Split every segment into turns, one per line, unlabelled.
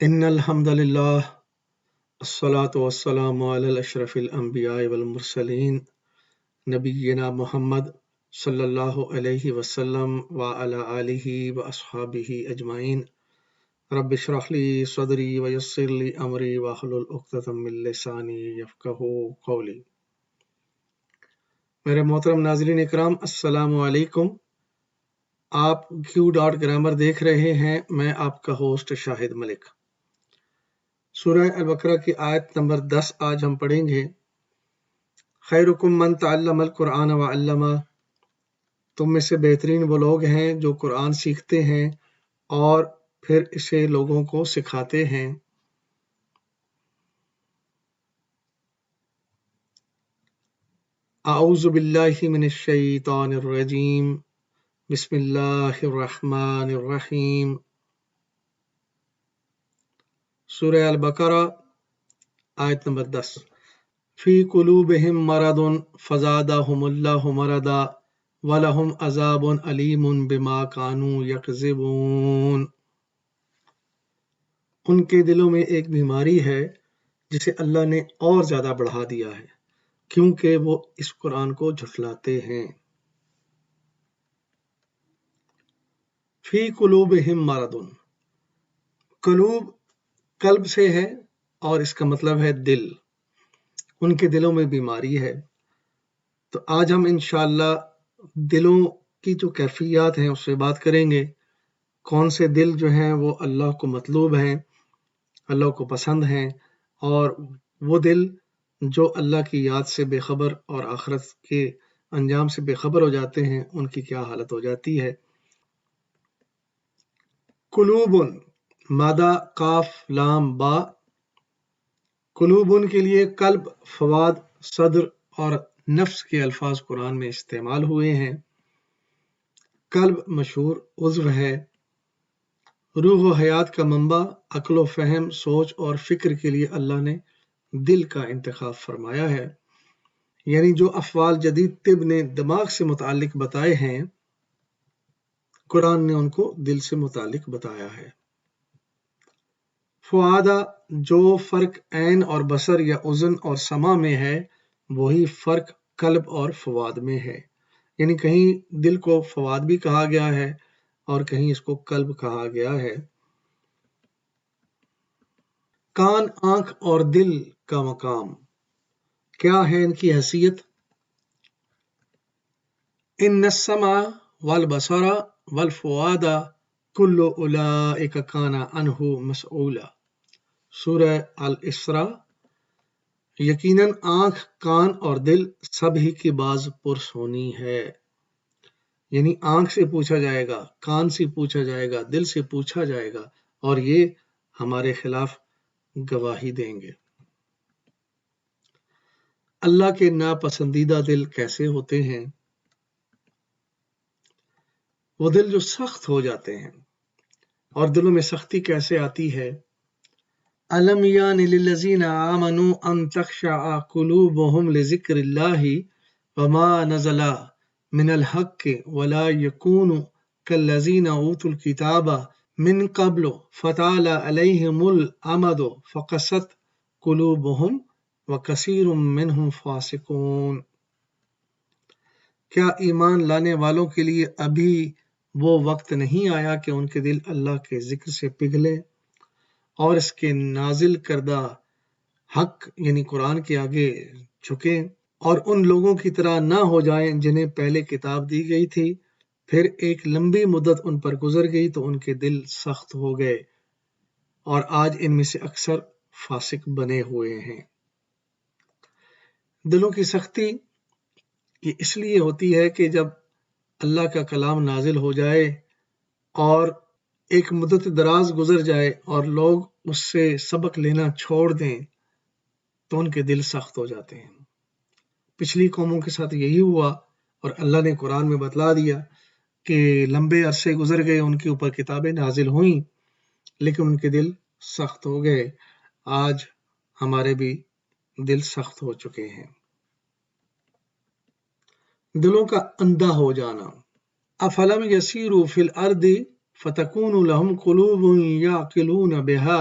إن الحمد لله الصلاة والسلام على الأشرف الأنبياء والمرسلين نبينا محمد صلى الله عليه وسلم وعلى آله وأصحابه أجمعين رب اشرح لي صدري ويسر لي أمري واحلل عقدة من لساني يفقهوا قولي. میرے محترم ناظرین اکرام، السلام علیکم. آپ Q.Grammar دیکھ رہے ہیں. میں آپ کا ہوسٹ شاہد ملک. سورہ البقرہ کی آیت نمبر 10 آج ہم پڑھیں گے. خیرکم من تعلم القرآن وعلمہ، تم میں سے بہترین وہ لوگ ہیں جو قرآن سیکھتے ہیں اور پھر اسے لوگوں کو سکھاتے ہیں. اعوذ باللہ من الشیطان الرجیم، بسم اللہ الرحمن الرحیم. سورہ البقرہ آیت نمبر 10. فی قلوبہم مرض فزادہم اللہ مرضا وَلَهُمْ عَذَابٌ عَلِيمٌ بِمَا كَانُوا يَكْذِبُونَ. ان کے دلوں میں ایک بیماری ہے جسے اللہ نے اور زیادہ بڑھا دیا ہے کیونکہ وہ اس قرآن کو جھٹلاتے ہیں. فی قلوبہم مرض، قلوب قلب سے ہے اور اس کا مطلب ہے دل. ان کے دلوں میں بیماری ہے. تو آج ہم انشاءاللہ دلوں کی جو کیفیات ہیں اس سے بات کریں گے. کون سے دل جو ہیں وہ اللہ کو مطلوب ہیں، اللہ کو پسند ہیں، اور وہ دل جو اللہ کی یاد سے بے خبر اور آخرت کے انجام سے بے خبر ہو جاتے ہیں، ان کی کیا حالت ہو جاتی ہے. قلوبن، مادہ قاف لام با. قلوبن کے لیے قلب، فواد، صدر اور نفس کے الفاظ قرآن میں استعمال ہوئے ہیں. قلب مشہور عضو ہے. روح و حیات کا منبع، عقل و فہم، سوچ اور فکر کے لیے اللہ نے دل کا انتخاب فرمایا ہے. یعنی جو افعال جدید طب نے دماغ سے متعلق بتائے ہیں، قرآن نے ان کو دل سے متعلق بتایا ہے. فؤادہ، جو فرق عین اور بصر یا اذن اور سمع میں ہے وہی فرق قلب اور فؤاد میں ہے. یعنی کہیں دل کو فؤاد بھی کہا گیا ہے اور کہیں اس کو قلب کہا گیا ہے. کان، آنکھ اور دل کا مقام کیا ہے، ان کی حیثیت. ان السمع والبصر والفؤاد کل اولئک کان عنہ مسئولا. سورہ الاسراء. یقیناً آنکھ، کان اور دل سب ہی کی باز پرس ہونی ہے. یعنی آنکھ سے پوچھا جائے گا، کان سے پوچھا جائے گا، دل سے پوچھا جائے گا، اور یہ ہمارے خلاف گواہی دیں گے. اللہ کے ناپسندیدہ دل کیسے ہوتے ہیں؟ وہ دل جو سخت ہو جاتے ہیں. اور دلوں میں سختی کیسے آتی ہے؟ الم یان للذین آمنوا ان تخشع قلوبهم لذکر اللہ وما نزل من الحق ولا يكونوا كالذین اوتوا الکتاب من قبل فطال علیہم الامد فقست قلوبهم وکثیر منهم فاسقون. کیا ایمان لانے والوں کے لیے ابھی وہ وقت نہیں آیا کہ ان کے دل اللہ کے ذکر سے پگھلے اور اس کے نازل کردہ حق یعنی قرآن کے آگے جھکیں اور ان لوگوں کی طرح نہ ہو جائیں جنہیں پہلے کتاب دی گئی تھی، پھر ایک لمبی مدت ان پر گزر گئی تو ان کے دل سخت ہو گئے اور آج ان میں سے اکثر فاسق بنے ہوئے ہیں. دلوں کی سختی یہ اس لیے ہوتی ہے کہ جب اللہ کا کلام نازل ہو جائے اور ایک مدت دراز گزر جائے اور لوگ اس سے سبق لینا چھوڑ دیں تو ان کے دل سخت ہو جاتے ہیں. پچھلی قوموں کے ساتھ یہی ہوا اور اللہ نے قرآن میں بتلا دیا کہ لمبے عرصے گزر گئے، ان کے اوپر کتابیں نازل ہوئیں لیکن ان کے دل سخت ہو گئے. آج ہمارے بھی دل سخت ہو چکے ہیں. دلوں کا اندھا ہو جانا. افلم یسیروا فی الارض فتکون لهم قلوب یعقلون بها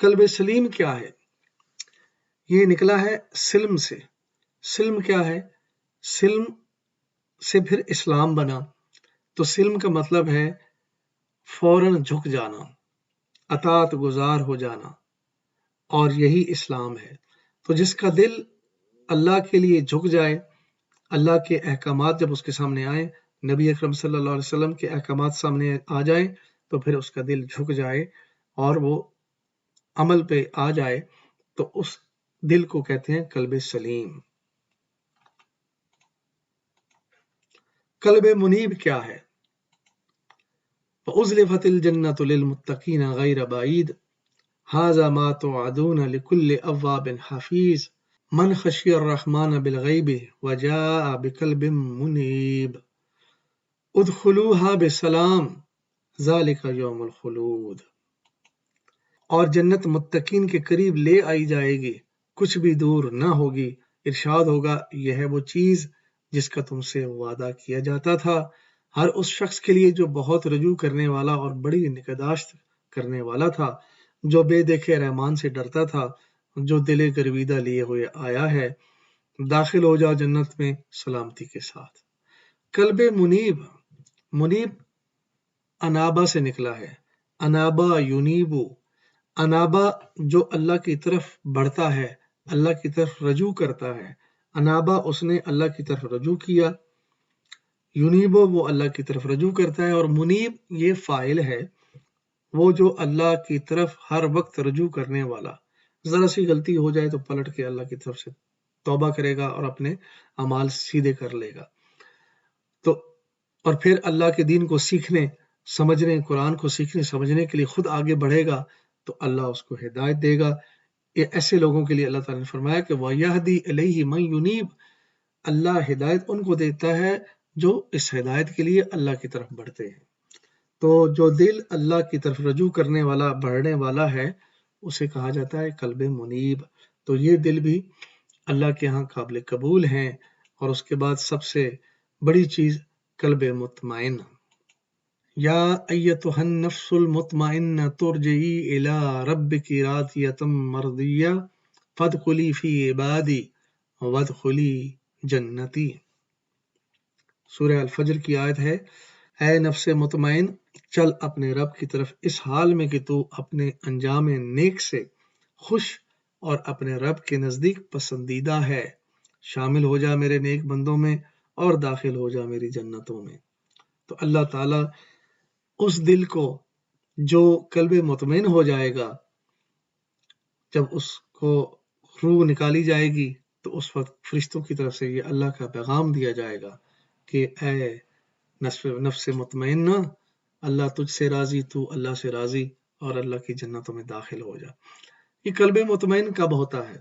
قلب سلیم کیا ہے؟ یہ نکلا ہے سلم سے۔ سلم کیا ہے؟ سلم سے پھر اسلام بنا، تو سلم کا مطلب ہے فوراً جھک جانا، اطاعت گزار ہو جانا، اور یہی اسلام ہے۔ تو جس کا دل اللہ کے لیے جھک جائے، اللہ کے احکامات جب اس کے سامنے آئیں، نبی اکرم صلی اللہ علیہ وسلم کے احکامات سامنے آ جائیں، تو پھر اس کا دل جھک جائے اور وہ عمل پہ آ جائے، تو اس دل کو کہتے ہیں قلب سلیم۔ قلب منیب کیا ہے؟ وَأُزْلِفَتِ الْجَنَّةُ لِلْمُتَّقِينَ غَيْرَ بَعِيدٍ هَذَا مَا تُوعَدُونَ لِكُلِّ أَوَّابٍ حَفِيظٍ مَنْ خَشِيَ الرَّحْمَنَ بِالْغَيْبِ وَجَاءَ بِقَلْبٍ مُنِيبٍ ادْخُلُوهَا بِسَلَامٍ ذَلِكَ يَوْمُ الْخُلُودِ۔ اور جنت متقین کے قریب لے آئی جائے گی، کچھ بھی دور نہ ہوگی، ارشاد ہوگا یہ ہے وہ چیز جس کا تم سے وعدہ کیا جاتا تھا، ہر اس شخص کے لیے جو بہت رجوع کرنے والا اور بڑی نگہداشت کرنے والا تھا، جو بے دیکھے رحمان سے ڈرتا تھا، جو دل گرویدہ لیے ہوئے آیا ہے، داخل ہو جا جنت میں سلامتی کے ساتھ۔ قلب منیب، منیب انابا سے نکلا ہے، انابا یونیبو، انابا جو اللہ کی طرف بڑھتا ہے، اللہ کی طرف رجوع کرتا ہے، انابا اس نے اللہ کی طرف رجوع کیا، یونیبو وہ اللہ کی طرف رجوع کرتا ہے، اور منیب یہ فاعل ہے، وہ جو اللہ کی طرف ہر وقت رجوع کرنے والا، ذرا سی غلطی ہو جائے تو پلٹ کے اللہ کی طرف سے توبہ کرے گا اور اپنے اعمال سیدھے کر لے گا، تو اور پھر اللہ کے دین کو سیکھنے سمجھنے، قرآن کو سیکھنے سمجھنے کے لیے خود آگے بڑھے گا، تو اللہ اس کو ہدایت دے گا۔ یہ ایسے لوگوں کے لیے اللہ تعالیٰ نے فرمایا کہ وَيَهْدِي إِلَيْهِ مَن يُنِيبُ، اللہ ہدایت ان کو دیتا ہے جو اس ہدایت کے لیے اللہ کی طرف بڑھتے ہیں۔ تو جو دل اللہ کی طرف رجوع کرنے والا، بڑھنے والا ہے، اسے کہا جاتا ہے قلب منیب۔ تو یہ دل بھی اللہ کے ہاں قابل قبول ہیں۔ اور اس کے بعد سب سے بڑی چیز قلب مطمئن، یا ایتھا النفس المطمئنہ ترجعی الی ربک راضیۃ مرضیہ فادخلی فی عبادی وادخلی جنتی۔ سورہ الفجر کی آیت ہے، اے نفس مطمئن چل اپنے رب کی طرف اس حال میں کہ تو اپنے انجام نیک سے خوش اور اپنے رب کے نزدیک پسندیدہ ہے، شامل ہو جا میرے نیک بندوں میں اور داخل ہو جا میری جنتوں میں۔ تو اللہ تعالیٰ اس دل کو جو قلب مطمئن ہو جائے گا، جب اس کو روح نکالی جائے گی تو اس وقت فرشتوں کی طرف سے یہ اللہ کا پیغام دیا جائے گا کہ اے نفس مطمئنہ، اللہ تجھ سے راضی، تو اللہ سے راضی، اور اللہ کی جنتوں میں داخل ہو جا۔ یہ قلب مطمئن کب ہوتا ہے؟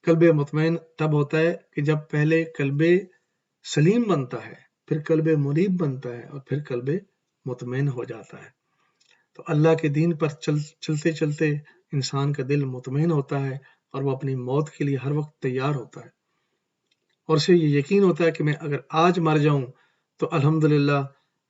قلب مطمئن تب ہوتا ہے کہ جب پہلے قلب سلیم بنتا ہے، پھر قلب منیب بنتا ہے، اور پھر قلب مطمئن ہو جاتا ہے۔ تو اللہ کے دین پر چلتے چلتے انسان کا دل مطمئن ہوتا ہے، اور وہ اپنی موت کے لیے ہر وقت تیار ہوتا ہے، اور اسے یہ یقین ہوتا ہے کہ میں اگر آج مر جاؤں تو الحمدللہ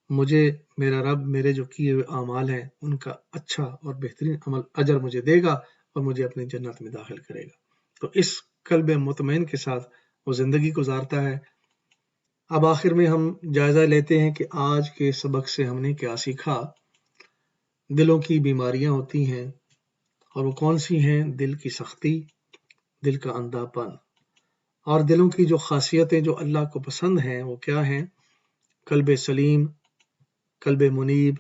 مجھے میرا رب میرے جو کیے ہوئے اعمال ہیں ان کا اچھا اور بہترین عمل اجر مجھے دے گا اور مجھے اپنی جنت میں داخل کرے گا۔ تو اس قلب مطمئن کے ساتھ وہ زندگی گزارتا ہے۔ اب آخر میں ہم جائزہ لیتے ہیں کہ آج کے سبق سے ہم نے کیا سیکھا۔ دلوں کی بیماریاں ہوتی ہیں، اور وہ کون سی ہیں؟ دل کی سختی، دل کا اندھا پن، اور دلوں کی جو خاصیتیں جو اللہ کو پسند ہیں وہ کیا ہیں؟ قلب سلیم، قلب منیب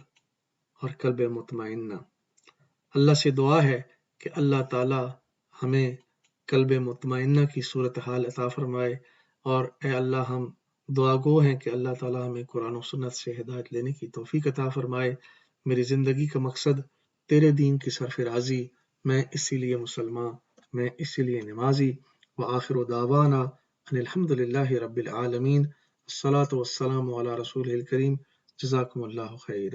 اور قلب مطمئنہ۔ اللہ سے دعا ہے کہ اللہ تعالی ہمیں قلب مطمئنہ کی صورتحال عطا فرمائے، اور اے اللہ ہم دعا گو ہیں کہ اللہ تعالی ہمیں قرآن و سنت سے ہدایت لینے کی توفیق عطا فرمائے۔ میری زندگی کا مقصد تیرے دین کی سرفرازی، میں اسی لیے مسلمان، میں اسی لیے نمازی۔ وآخر دعوانا ان الحمد للہ رب العالمین، الصلاۃ والسلام علی رسول الکریم، جزاکم اللہ خیر۔